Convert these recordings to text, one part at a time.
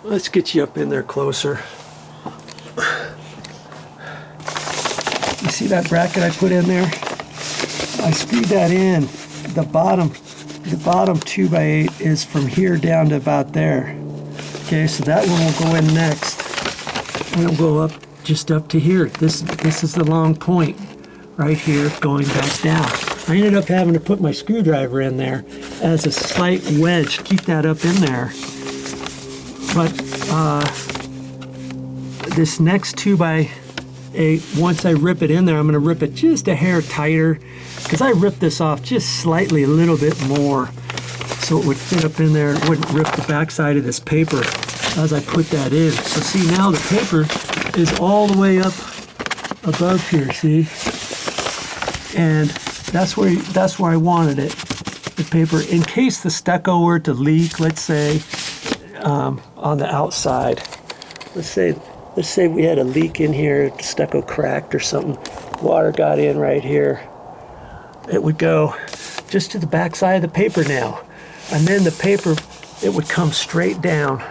Let's get you up in there closer. You see that bracket I put in there? I screwed that in. The bottom 2x8 is from here down to about there. Okay, so that one will go in next. And it'll go up just up to here. This is the long point right here going back down. I ended up having to put my screwdriver in there as a slight wedge, keep that up in there. But this next 2x8, once I rip it in there, I'm going to rip it just a hair tighter, because I ripped this off just slightly a little bit more so it would fit up in there. It wouldn't rip the backside of this paper as I put that in. So see, now the paper is all the way up above here, see? And that's where I wanted it, the paper, in case the stucco were to leak, let's say, on the outside. Let's say we had a leak in here, the stucco cracked or something, water got in right here. It would go just to the back side of the paper now. And then the paper, it would come straight down,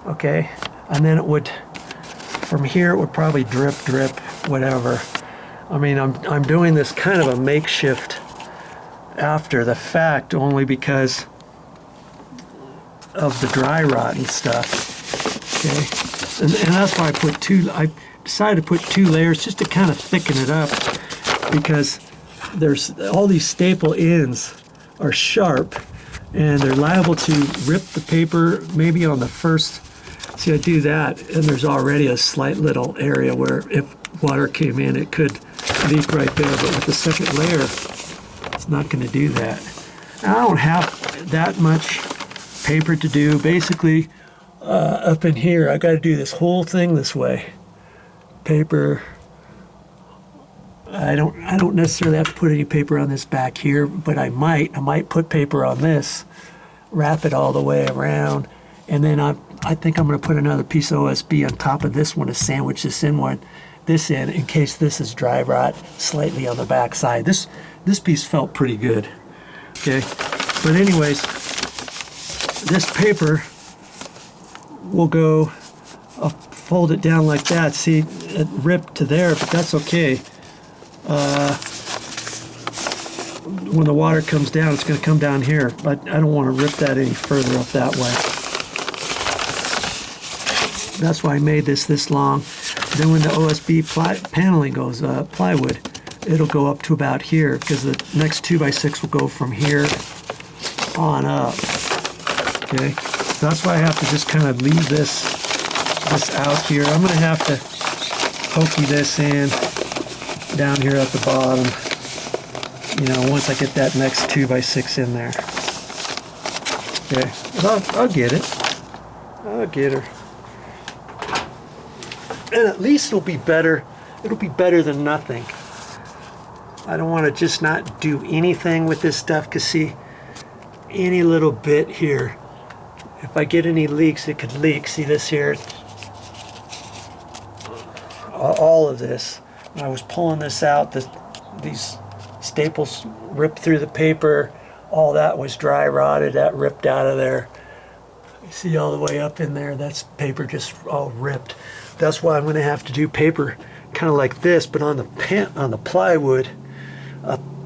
okay? And then it would, from here, it would probably drip, whatever. I mean, I'm doing this kind of a makeshift after the fact, only because of the dry rot and stuff, okay? And that's why I decided to put 2 layers just to kind of thicken it up, because there's all these staple ends are sharp and they're liable to rip the paper maybe on the first. See, I do that and there's already a slight little area where if water came in it could leak right there, but with the second layer it's not going to do that. Now, I don't have that much paper to do. Basically, up in here I got to do this whole thing this way. Paper. I don't necessarily have to put any paper on this back here, but I might put paper on this, wrap it all the way around, and then I think I'm going to put another piece of OSB on top of this one to sandwich this in case this is dry rot slightly on the back side. This piece felt pretty good, okay? But anyways, this paper will go, I'll fold it down like that. See, it ripped to there, but that's okay. When the water comes down, it's going to come down here, but I don't want to rip that any further up that way. That's why I made this long. Then when the OSB paneling goes up, plywood, it'll go up to about here, because the next 2x6 will go from here on up. Okay, so that's why I have to just kind of leave this out here. I'm going to have to pokey this in down here at the bottom, you know, once I get that next 2x6 in there. Okay, but I'll get it. I'll get her. And at least it'll be better. It'll be better than nothing. I don't want to just not do anything with this stuff, because see, any little bit here, if I get any leaks, it could leak. See this here? All of this. When I was pulling this out, these staples ripped through the paper. All that was dry rotted. That ripped out of there. You see all the way up in there, that's paper just all ripped. That's why I'm going to have to do paper kind of like this, but on the plywood,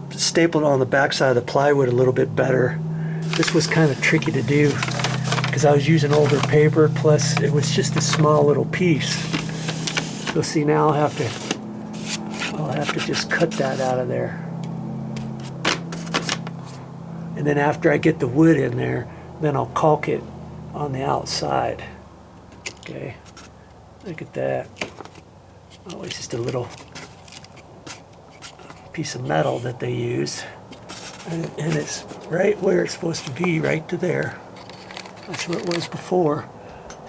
stapled on the backside of the plywood a little bit better. This was kind of tricky to do because I was using older paper, plus it was just a small little piece. So see, now I'll have to just cut that out of there. And then after I get the wood in there, then I'll caulk it on the outside. Okay, look at that. Oh, it's just a little piece of metal that they use. And it's right where it's supposed to be, right to there. That's where it was before.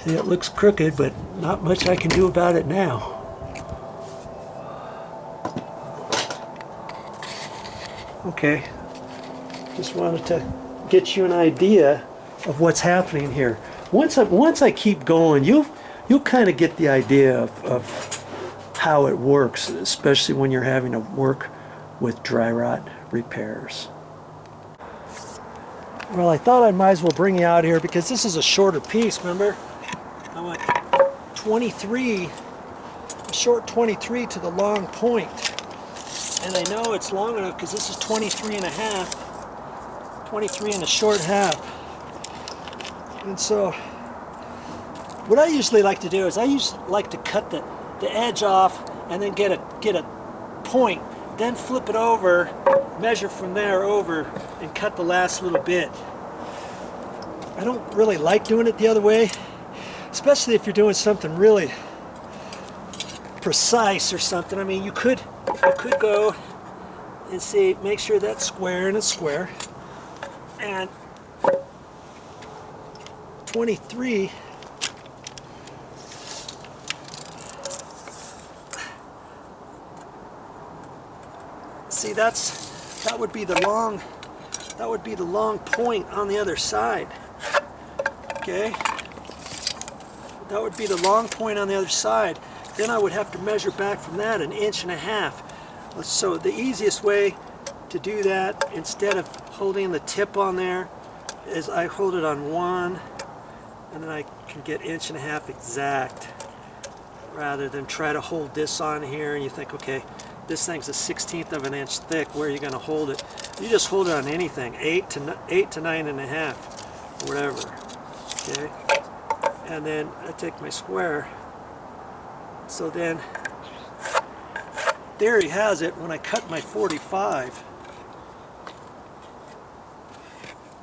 See, it looks crooked, but not much I can do about it now. Okay, just wanted to get you an idea of what's happening here. Once I keep going, you'll kind of get the idea of how it works, especially when you're having to work with dry rot repairs. Well, I thought I might as well bring you out here because this is a shorter piece, remember? I went 23, a short 23 to the long point. And I know it's long enough because this is 23 and a half, 23 and a short half. And so what I usually like to do is I usually like to cut the edge off and then get a point, then flip it over, measure from there over, and cut the last little bit. I don't really like doing it the other way, especially if you're doing something really precise or something. I mean, you could go and see, make sure that's square and it's square. And 23, see, that would be the long point on the other side. Okay, that would be the long point on the other side. Then I would have to measure back from that 1.5 inches. So the easiest way to do that, instead of holding the tip on there, is I hold it on one, and then I can get 1.5 inches exact, rather than try to hold this on here and you think, okay, this thing's 1/16 of an inch thick, where are you going to hold it? You just hold it on anything, 8 to 9.5, whatever. Okay, and then I take my square. So then, there he has it. When I cut my 45,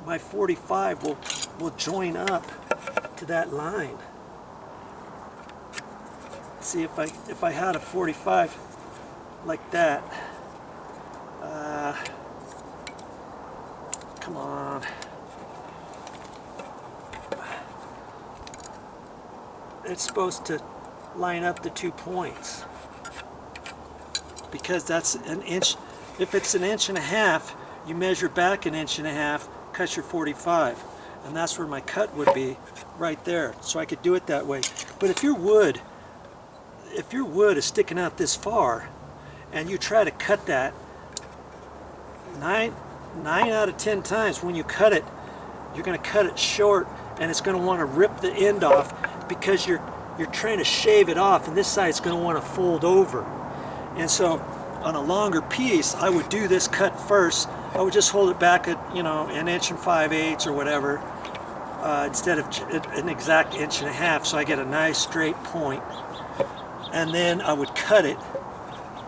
my 45 will join up to that line. See, if I had a 45 like that, come on, it's supposed to line up the 2 points, because that's 1 inch. If it's 1.5 inches, you measure back 1.5 inches, cut your 45, and that's where my cut would be, right there. So I could do it that way. But if your wood is sticking out this far, and you try to cut that, 9 out of 10 times when you cut it, you're going to cut it short, and it's going to want to rip the end off, because you're trying to shave it off, and this side's going to want to fold over. And so on a longer piece, I would do this cut first. I would just hold it back at, 1 5/8 inches or whatever, instead of an exact 1.5 inches, so I get a nice straight point. And then I would cut it,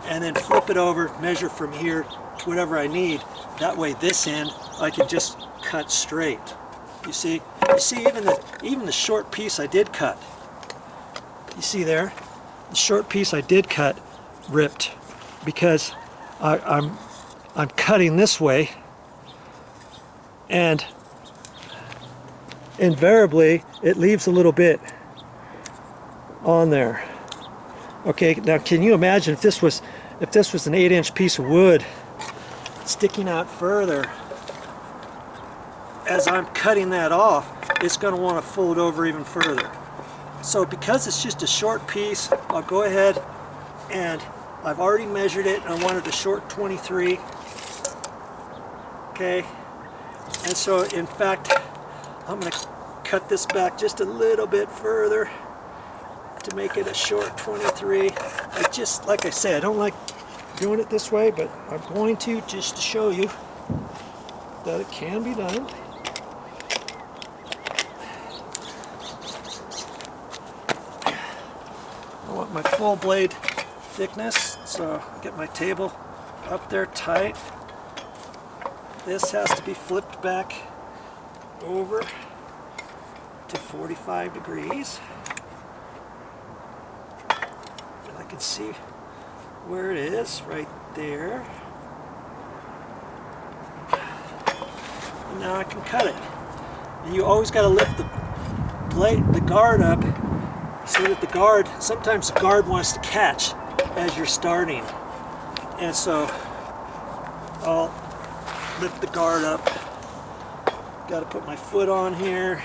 and then flip it over, measure from here to whatever I need. That way this end I can just cut straight. You see even the short piece I did cut. You see there? The short piece I did cut ripped, because I'm cutting this way, and invariably it leaves a little bit on there. Okay, now can you imagine if this was an 8-inch piece of wood sticking out further? As I'm cutting that off, it's going to want to fold over even further. So because it's just a short piece, I'll go ahead, and I've already measured it. I wanted a short 23. Okay, and so in fact I'm going to cut this back just a little bit further to make it a short 23. Like I say, I don't like doing it this way, but I'm going to, just to show you that it can be done. I want my full blade thickness, so get my table up there tight. This has to be flipped back over to 45 degrees. And I can see where it is, right there. And now I can cut it. And you always got to lift the guard up, so that sometimes the guard wants to catch as you're starting. And so I'll lift the guard up. Got to put my foot on here.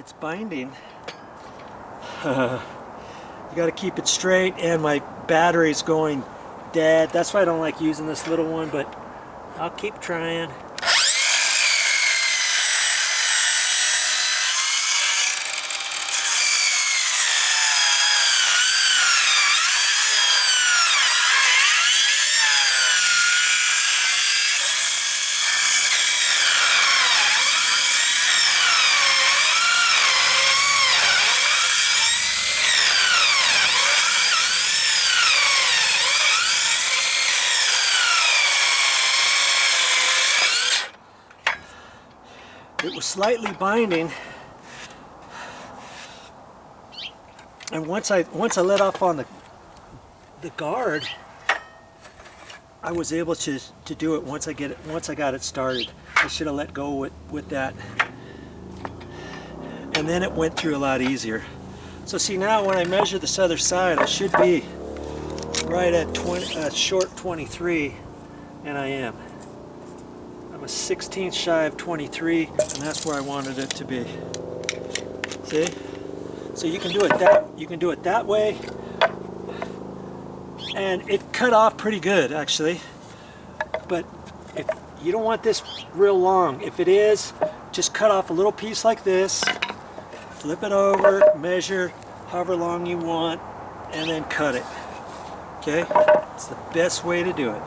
it's binding. You got to keep it straight, and my battery's going dead. That's why I don't like using this little one, but I'll keep trying. It was slightly binding, and once I let off on the guard, I was able to do it once I got it started. I should have let go with that, and then it went through a lot easier. So see, now when I measure this other side, I should be right at short 23, and I am. I'm a 16th shy of 23, and that's where I wanted it to be. See? So you can do it that way, and it cut off pretty good actually. But if you don't want this real long, if it is, just cut off a little piece like this, flip it over, measure however long you want, and then cut it. Okay? It's the best way to do it.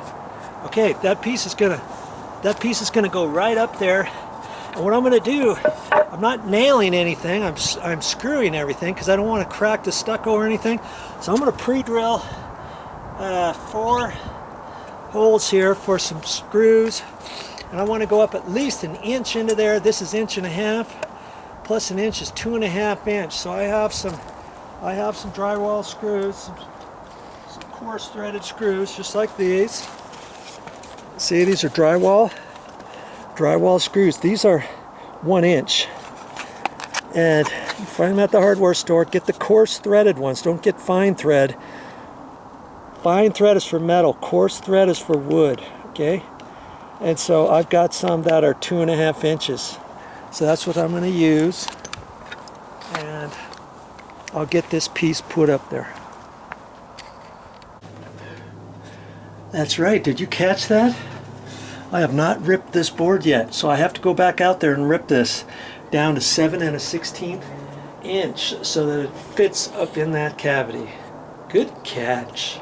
Okay, that piece is gonna go right up there, and what I'm gonna do, I'm not nailing anything, I'm screwing everything because I don't want to crack the stucco or anything. So I'm gonna pre-drill 4 holes here for some screws, and I want to go up at least 1 inch into there. This is 1.5 inches, plus 1 inch is 2.5 inches. So I have some drywall screws, some coarse threaded screws, just like these. See, these are drywall screws. These are 1 inch, and you find them at the hardware store. Get the coarse threaded ones. Don't get fine thread. Fine thread is for metal. Coarse thread is for wood. Okay, and so I've got some that are 2.5 inches. So that's what I'm going to use, and I'll get this piece put up there. That's right, did you catch that? I have not ripped this board yet, so I have to go back out there and rip this down to 7 1/16 inch so that it fits up in that cavity. Good catch.